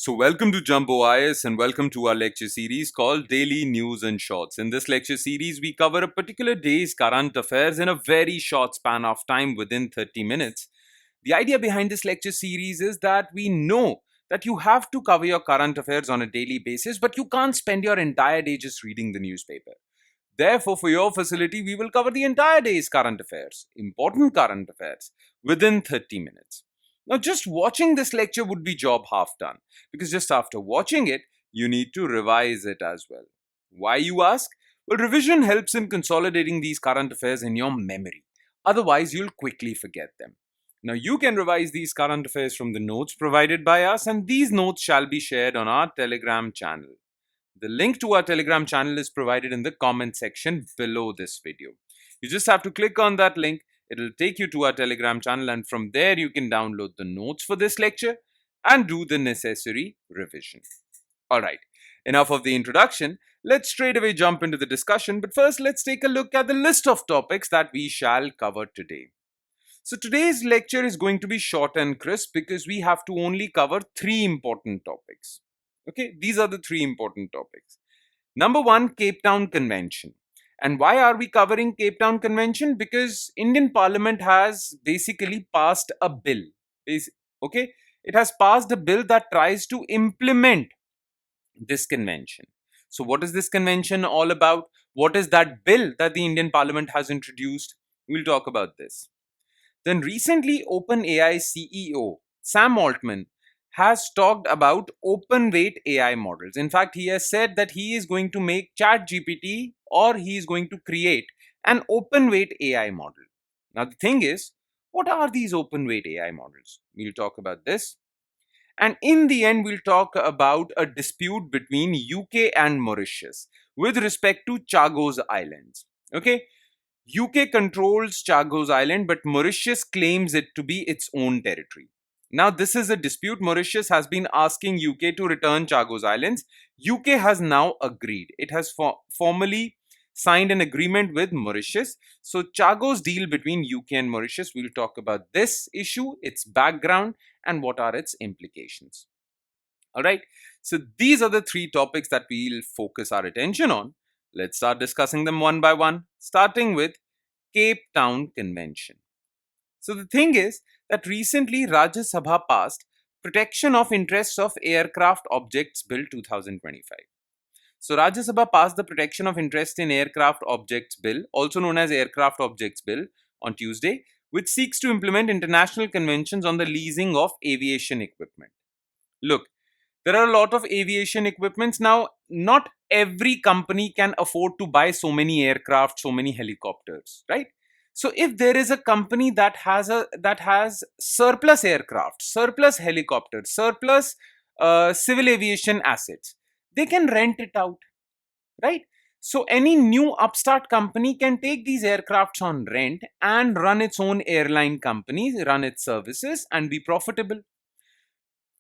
So, welcome to Jumbo IS and welcome to our lecture series called Daily News and Shorts. In this lecture series, we cover a particular day's current affairs in a very short span of time within 30 minutes. The idea behind this lecture series is that we know that you have to cover your current affairs on a daily basis, but you can't spend your entire day just reading the newspaper. Therefore, for your facility, we will cover the entire day's current affairs, important current affairs, within 30 minutes. Now, just watching this lecture would be job half done, because just after watching it, you need to revise it as well. Why, you ask? Well, revision helps in consolidating these current affairs in your memory. Otherwise, you'll quickly forget them. Now, you can revise these current affairs from the notes provided by us, and these notes shall be shared on our Telegram channel. The link to our Telegram channel is provided in the comment section below this video. You just have to click on that link. It'll take you to our Telegram channel, and from there you can download the notes for this lecture and do the necessary revision. Alright, enough of the introduction. Let's straight away jump into the discussion, but first let's take a look at the list of topics that we shall cover today. So today's lecture is going to be short and crisp because we have to only cover three important topics. Okay, these are the three important topics. Number one, Cape Town Convention. And why are we covering Cape Town Convention? Because Indian Parliament has basically passed a bill. Okay, it has passed a bill that tries to implement this convention. So what is this convention all about? What is that bill that the Indian Parliament has introduced? We'll talk about this. Then recently, OpenAI CEO Sam Altman has talked about open weight AI models. In fact, he has said that he is going to make ChatGPT, or he is going to create an open weight AI model. Now, the thing is, what are these open weight AI models? We'll talk about this. And in the end, we'll talk about a dispute between UK and Mauritius with respect to Chagos Islands. Okay, UK controls Chagos Island, but Mauritius claims it to be its own territory. Now, this is a dispute. Mauritius has been asking UK to return Chagos Islands. UK has now agreed. It has formally signed an agreement with Mauritius. So, Chagos Deal between UK and Mauritius, we'll talk about this issue, its background, and what are its implications. All right. So, these are the three topics that we'll focus our attention on. Let's start discussing them one by one, starting with Cape Town Convention. So the thing is that recently Rajya Sabha passed Protection of Interests of Aircraft Objects Bill 2025. So Rajya Sabha passed the Protection of Interest in Aircraft Objects Bill, also known as Aircraft Objects Bill, on Tuesday, which seeks to implement international conventions on the leasing of aviation equipment. Look, there are a lot of aviation equipments. Now, not every company can afford to buy so many aircraft, so many helicopters, right? So if there is a company that has surplus aircraft, surplus helicopters, surplus civil aviation assets, they can rent it out, right? So any new upstart company can take these aircrafts on rent and run its own airline companies, run its services, and be profitable.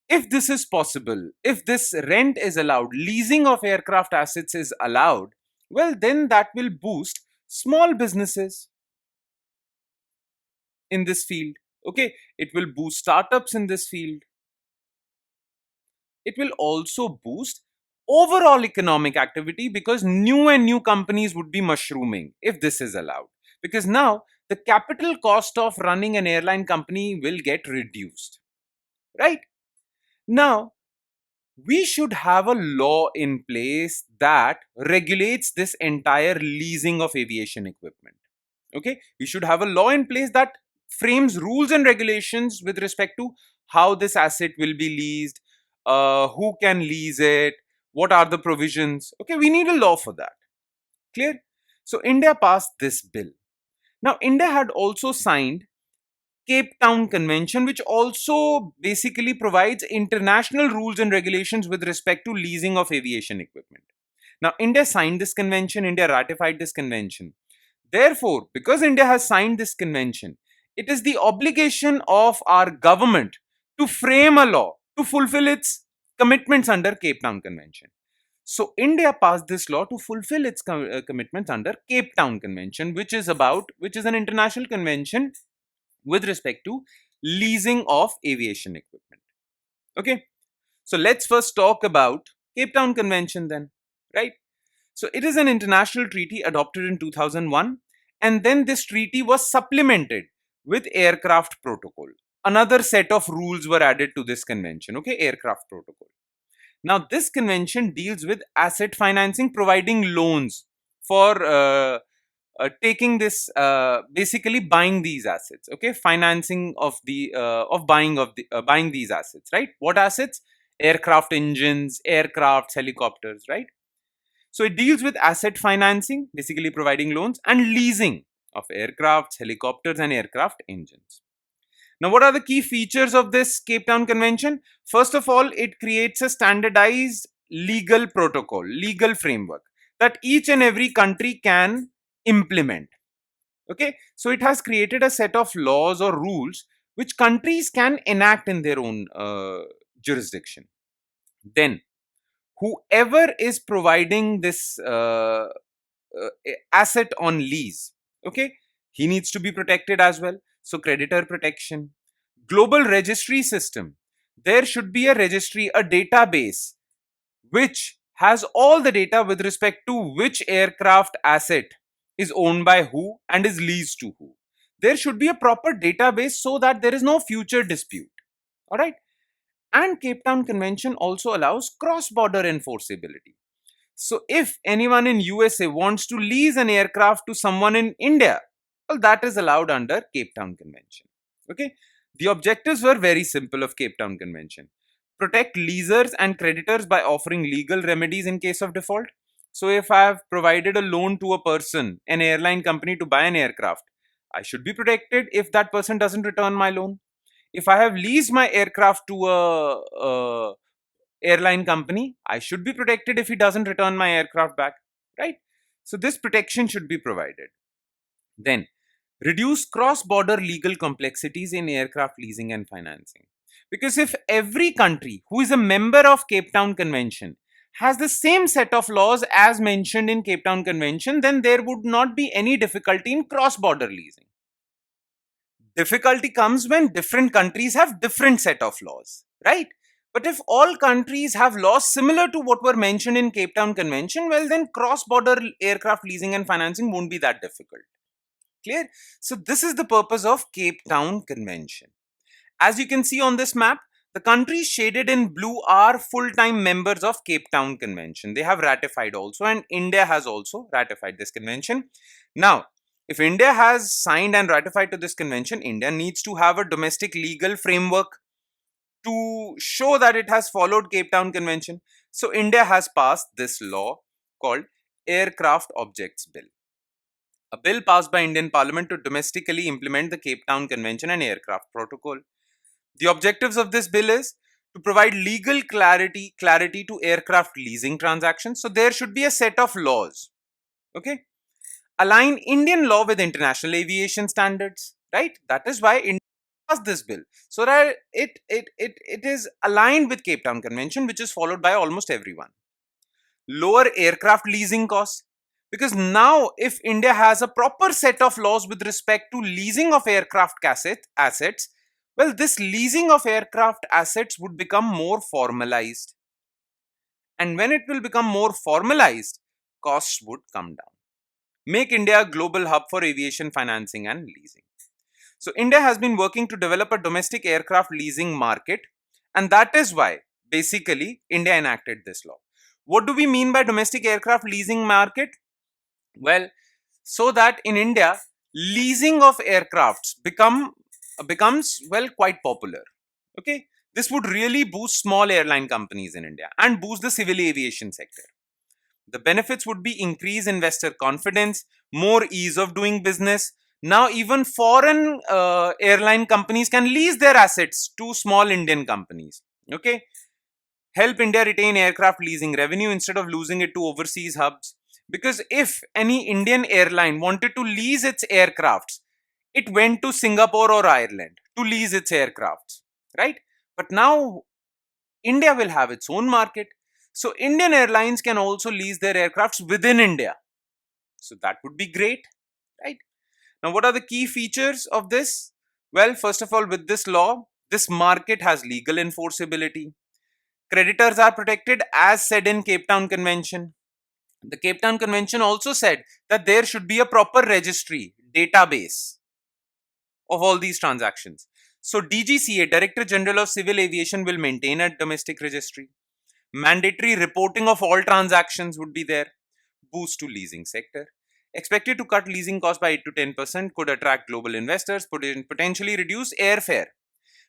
If this is possible, if this rent is allowed, leasing of aircraft assets is allowed, well, then that will boost small businesses in this field. Okay, it will boost startups in this field. It will also boost overall economic activity because new and new companies would be mushrooming if this is allowed. Because now the capital cost of running an airline company will get reduced, right? Now, we should have a law in place that regulates this entire leasing of aviation equipment. Okay, we should have a law in place that frames rules and regulations with respect to how this asset will be leased, who can lease it, what are the provisions. Okay, we need a law for that. Clear? So India passed this bill. Now, India had also signed Cape Town Convention, which also basically provides international rules and regulations with respect to leasing of aviation equipment. Now, India signed this convention, India ratified this convention. Therefore, because India has signed this convention, it is the obligation of our government to frame a law to fulfill its commitments under Cape Town Convention. So, India passed this law to fulfill its commitments under Cape Town Convention, which is an international convention with respect to leasing of aviation equipment. Okay, So let's first talk about Cape Town Convention then, right? So it is an international treaty adopted in 2001, and then this treaty was supplemented with aircraft protocol. Another set of rules were added to this convention, okay, aircraft protocol. Now this convention deals with asset financing, providing loans for taking this, basically buying these assets, okay, financing of buying these assets, right? What assets? Aircraft engines, aircrafts, helicopters, right? So it deals with asset financing, basically providing loans, and leasing of aircrafts, helicopters, and aircraft engines. Now, what are the key features of this Cape Town Convention? First of all, it creates a standardized legal protocol, legal framework that each and every country can implement. Okay, so it has created a set of laws or rules which countries can enact in their own jurisdiction. Then, whoever is providing this asset on lease, okay, he needs to be protected as well. So creditor protection, global registry system, there should be a registry, a database which has all the data with respect to which aircraft asset is owned by who and is leased to who. There should be a proper database so that there is no future dispute. All right. And Cape Town Convention also allows cross border enforceability. So if anyone in USA wants to lease an aircraft to someone in India, well, that is allowed under Cape Town Convention. Okay. The objectives were very simple of Cape Town Convention. Protect leasers and creditors by offering legal remedies in case of default. So if I have provided a loan to a person, an airline company to buy an aircraft, I should be protected if that person doesn't return my loan. If I have leased my aircraft to a airline company, I should be protected if he doesn't return my aircraft back, right? So this protection should be provided. Then, reduce cross-border legal complexities in aircraft leasing and financing. Because if every country who is a member of Cape Town Convention has the same set of laws as mentioned in Cape Town Convention, then there would not be any difficulty in cross-border leasing. Difficulty comes when different countries have different set of laws, right? But if all countries have laws similar to what were mentioned in Cape Town Convention, well, then cross border aircraft leasing and financing won't be that difficult. Clear? So this is the purpose of Cape Town Convention. As you can see on this map, the countries shaded in blue are full-time members of Cape Town Convention. They have ratified also, and India has also ratified this convention. Now, if India has signed and ratified to this convention, India needs to have a domestic legal framework to show that it has followed Cape Town Convention. So India has passed this law called Aircraft Objects Bill. A bill passed by Indian Parliament to domestically implement the Cape Town Convention and Aircraft Protocol. The objectives of this bill is to provide legal clarity to aircraft leasing transactions. So there should be a set of laws. Okay. Align Indian law with international aviation standards, right? That is why India passed this bill, so that it is aligned with Cape Town Convention, which is followed by almost everyone. Lower aircraft leasing costs, because now if India has a proper set of laws with respect to leasing of aircraft assets, well, this leasing of aircraft assets would become more formalized. And when it will become more formalized, costs would come down. Make India a global hub for aviation financing and leasing. So India has been working to develop a domestic aircraft leasing market, and that is why basically India enacted this law. What do we mean by domestic aircraft leasing market? Well, so that in India, leasing of aircrafts becomes well quite popular. Okay, this would really boost small airline companies in India and boost the civil aviation sector. The benefits would be increased investor confidence, more ease of doing business. Now, even foreign airline companies can lease their assets to small Indian companies. Okay, help India retain aircraft leasing revenue instead of losing it to overseas hubs. Because if any Indian airline wanted to lease its aircrafts, it went to Singapore or Ireland to lease its aircrafts, right? But now India will have its own market. So Indian airlines can also lease their aircrafts within India. So that would be great, right? Now, what are the key features of this? Well, first of all, with this law, this market has legal enforceability. Creditors are protected as said in Cape Town Convention. The Cape Town Convention also said that there should be a proper registry, database of all these transactions. So DGCA, Director General of Civil Aviation, will maintain a domestic registry. Mandatory reporting of all transactions would be there. Boost to leasing sector. Expected to cut leasing costs by 8 to 10%, could attract global investors, potentially reduce airfare.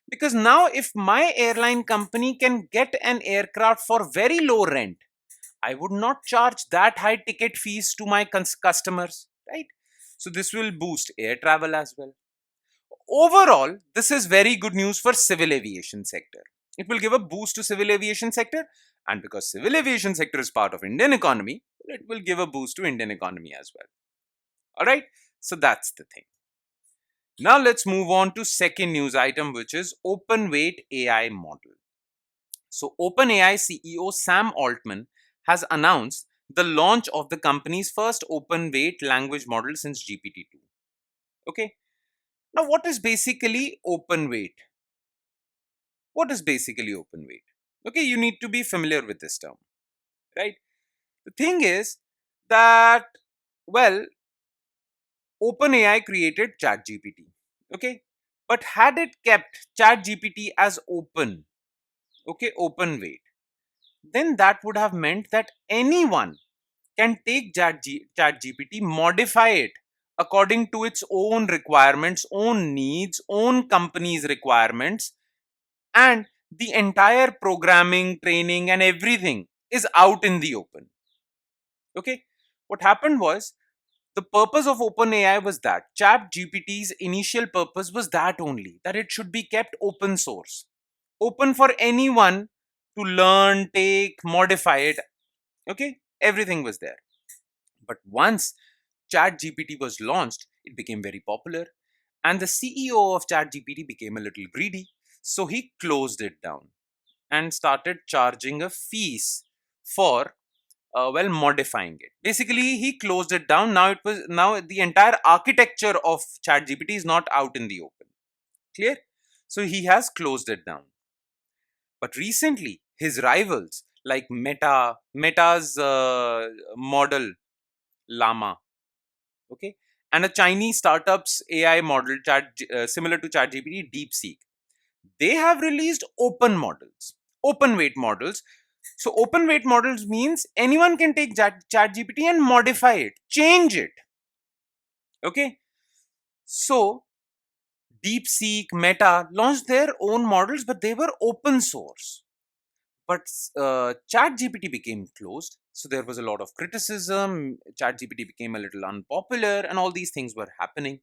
Because now, if my airline company can get an aircraft for very low rent, I would not charge that high ticket fees to my customers, right? So this will boost air travel as well. Overall, this is very good news for civil aviation sector. It will give a boost to civil aviation sector, and because civil aviation sector is part of Indian economy, it will give a boost to Indian economy as well. All right, so that's the thing. Now let's move on to second news item, which is open weight AI model. So OpenAI CEO Sam Altman has announced the launch of the company's first open weight language model since GPT-2. Okay. Now, what is basically open weight? What is basically open weight? Okay, you need to be familiar with this term, right? The thing is that, well, OpenAI created ChatGPT, okay? But had it kept ChatGPT as open, okay, open weight, then that would have meant that anyone can take ChatGPT, modify it according to its own requirements, own needs, own company's requirements, and the entire programming, training, and everything is out in the open. Okay, what happened was the purpose of OpenAI was that ChatGPT's initial purpose was that only, that it should be kept open source, open for anyone to learn, take, modify it. Okay, everything was there. But once ChatGPT was launched, it became very popular, and the CEO of ChatGPT became a little greedy, so he closed it down and started charging a fees for modifying it. Basically, he closed it down. Now the entire architecture of ChatGPT is not out in the open. Clear? So he has closed it down. But recently, his rivals like Meta's model Llama, okay, and a Chinese startup's AI model similar to ChatGPT, DeepSeek, they have released open models, open weight models. So open weight models means anyone can take ChatGPT and modify it, change it. Okay. So DeepSeek, Meta launched their own models, but they were open source. But ChatGPT became closed. So there was a lot of criticism. ChatGPT became a little unpopular, and all these things were happening.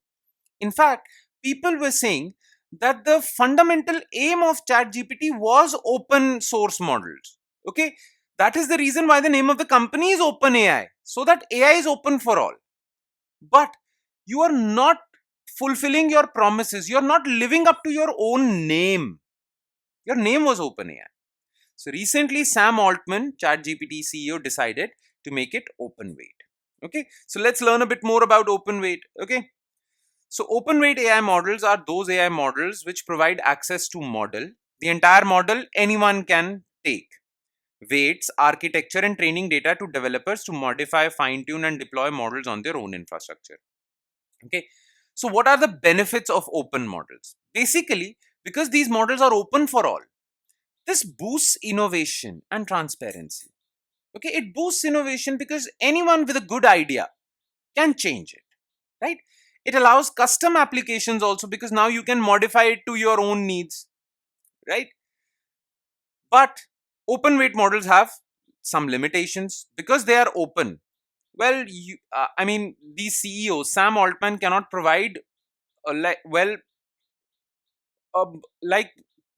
In fact, people were saying that the fundamental aim of ChatGPT was open source models. Okay, that is the reason why the name of the company is OpenAI, so that AI is open for all. But you are not fulfilling your promises. You are not living up to your own name. Your name was OpenAI. So recently, Sam Altman, ChatGPT CEO, decided to make it open weight. Okay, so let's learn a bit more about open weight. Okay. So open weight AI models are those AI models which provide access to model. The entire model anyone can take. Weights, architecture, and training data to developers to modify, fine tune, and deploy models on their own infrastructure. Okay. So what are the benefits of open models? Basically, because these models are open for all, this boosts innovation and transparency. Okay. It boosts innovation because anyone with a good idea can change it, right? It allows custom applications also because now you can modify it to your own needs, right? But open weight models have some limitations because they are open. Well, these CEOs, Sam Altman cannot provide uh, like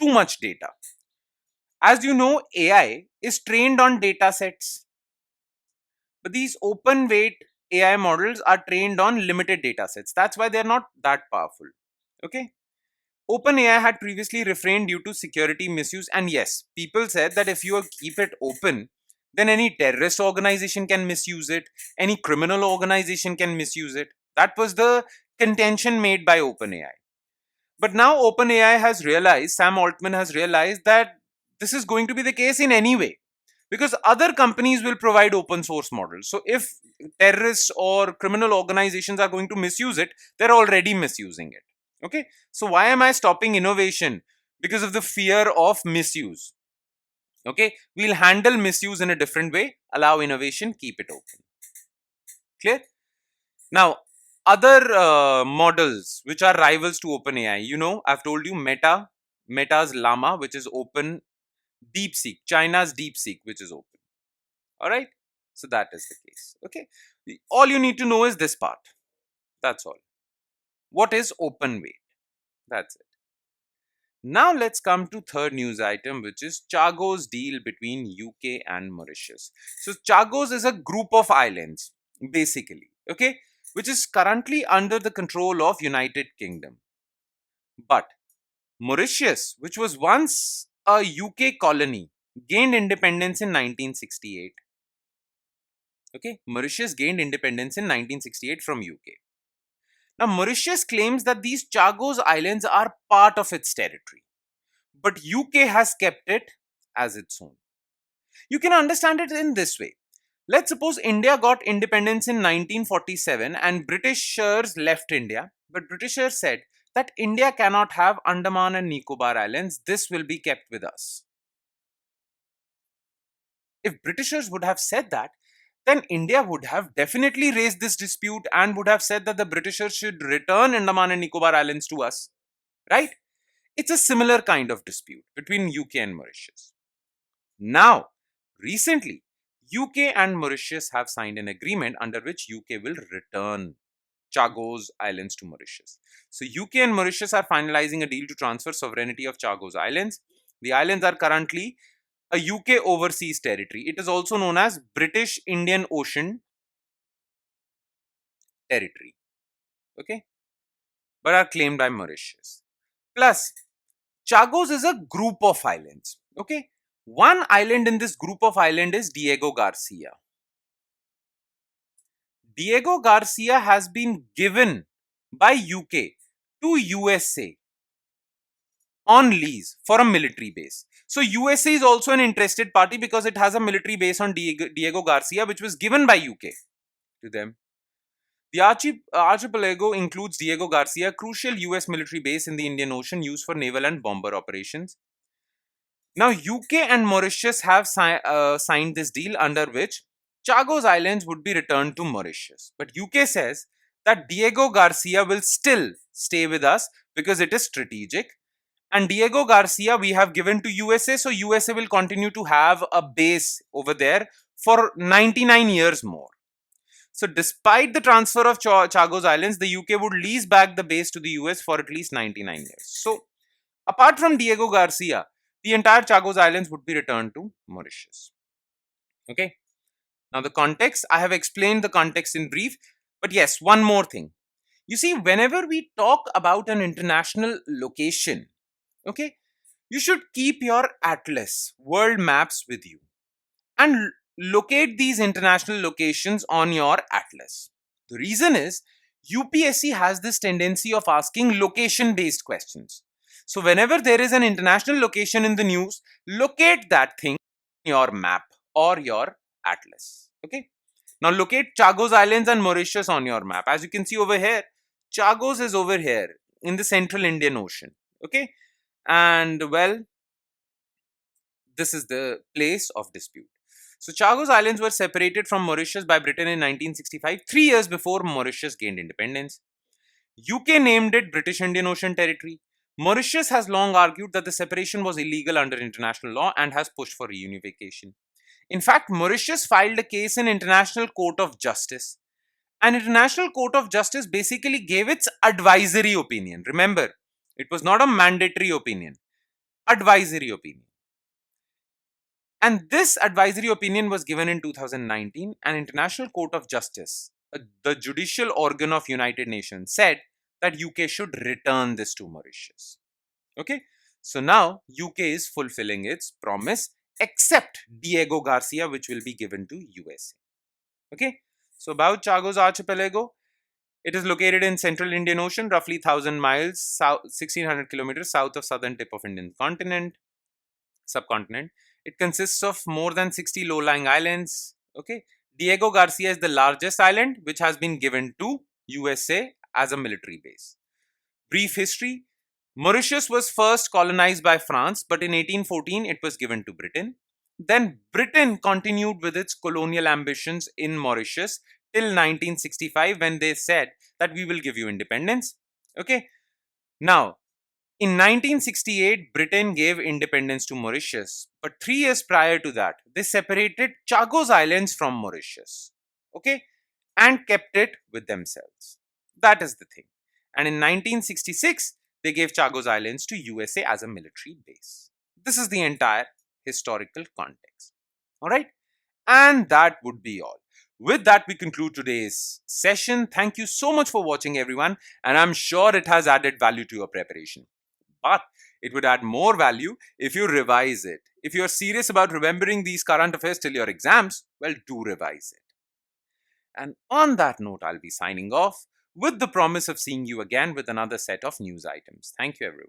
too much data. As you know, AI is trained on data sets, but these open weight AI models are trained on limited data sets. That's why they're not that powerful. Okay. OpenAI had previously refrained due to security misuse, and yes, people said that if you keep it open, then any terrorist organization can misuse it, any criminal organization can misuse it. That was the contention made by OpenAI. But now OpenAI has realized, Sam Altman has realized that this is going to be the case in any way, because other companies will provide open source models. So if terrorists or criminal organizations are going to misuse it, they're already misusing it. Okay, so why am I stopping innovation? Because of the fear of misuse. Okay, we'll handle misuse in a different way, allow innovation, keep it open. Clear? Now, other models which are rivals to OpenAI, I've told you Meta's Llama, which is open, DeepSeek, China's DeepSeek, which is open. All right. So that is the case. Okay. All you need to know is this part. That's all. What is open weight? That's it. Now let's come to third news item, which is Chagos deal between UK and Mauritius. So Chagos is a group of islands, basically, okay, which is currently under the control of United Kingdom. But Mauritius, which was once a UK colony, gained independence in 1968. Okay, Mauritius gained independence in 1968 from UK. Now, Mauritius claims that these Chagos Islands are part of its territory, but UK has kept it as its own. You can understand it in this way. Let's suppose India got independence in 1947 and Britishers left India, but Britishers said that India cannot have Andaman and Nicobar Islands, this will be kept with us. If Britishers would have said that, then India would have definitely raised this dispute and would have said that the Britishers should return Andaman and Nicobar Islands to us, right? It's a similar kind of dispute between UK and Mauritius. Now, recently, UK and Mauritius have signed an agreement under which UK will return Chagos Islands to Mauritius. So, UK and Mauritius are finalizing a deal to transfer sovereignty of Chagos Islands. The islands are currently a UK overseas territory. It is also known as British Indian Ocean Territory. Okay, but are claimed by Mauritius. Plus, Chagos is a group of islands. Okay, one island in this group of islands is Diego Garcia. Diego Garcia has been given by UK to USA on lease for a military base. So USA is also an interested party because it has a military base on Diego Garcia, which was given by UK to them. The archipelago includes Diego Garcia, a crucial US military base in the Indian Ocean used for naval and bomber operations. Now, UK and Mauritius have signed this deal under which Chagos Islands would be returned to Mauritius. But UK says that Diego Garcia will still stay with us because it is strategic. And Diego Garcia we have given to USA, so USA will continue to have a base over there for 99 years more. So despite the transfer of Chagos Islands, the UK would lease back the base to the US for at least 99 years. So apart from Diego Garcia, the entire Chagos Islands would be returned to Mauritius. Okay. Now the context, I have explained the context in brief, but yes, one more thing. You see, whenever we talk about an international location, okay, you should keep your atlas, world maps with you and locate these international locations on your atlas. The reason is UPSC has this tendency of asking location based questions. So whenever there is an international location in the news, locate that thing in your map or your atlas. Okay. Now locate Chagos Islands and Mauritius on your map. As you can see over here, Chagos is over here in the central Indian Ocean. Okay. And well, this is the place of dispute. So Chagos Islands were separated from Mauritius by Britain in 1965, 3 years before Mauritius gained independence. UK named it British Indian Ocean Territory. Mauritius has long argued that the separation was illegal under international law and has pushed for reunification. In fact, Mauritius filed a case in International Court of Justice. And International Court of Justice basically gave its advisory opinion. Remember, it was not a mandatory opinion, advisory opinion. And this advisory opinion was given in 2019, and International Court of Justice, the judicial organ of United Nations, said that UK should return this to Mauritius. Okay, so now UK is fulfilling its promise, except Diego Garcia, which will be given to USA. Okay, so about Chagos Archipelago, it is located in central Indian Ocean, roughly 1,000 miles, 1,600 kilometers south of southern tip of Indian continent. subcontinent. It consists of more than 60 low-lying islands. Okay, Diego Garcia is the largest island, which has been given to USA as a military base. Brief history. Mauritius was first colonized by France, but in 1814 it was given to Britain. Then Britain continued with its colonial ambitions in Mauritius till 1965, when they said that we will give you independence. Okay. Now, in 1968, Britain gave independence to Mauritius, but 3 years prior to that, they separated Chagos Islands from Mauritius, okay, and kept it with themselves. That is the thing. And in 1966, they gave Chagos Islands to USA as a military base. This is the entire historical context. All right, and that would be all. With that, we conclude today's session. Thank you so much for watching, everyone, and I'm sure it has added value to your preparation. But it would add more value if you revise it. If you're serious about remembering these current affairs till your exams, well, do revise it. And on that note, I'll be signing off with the promise of seeing you again with another set of news items. Thank you, everyone.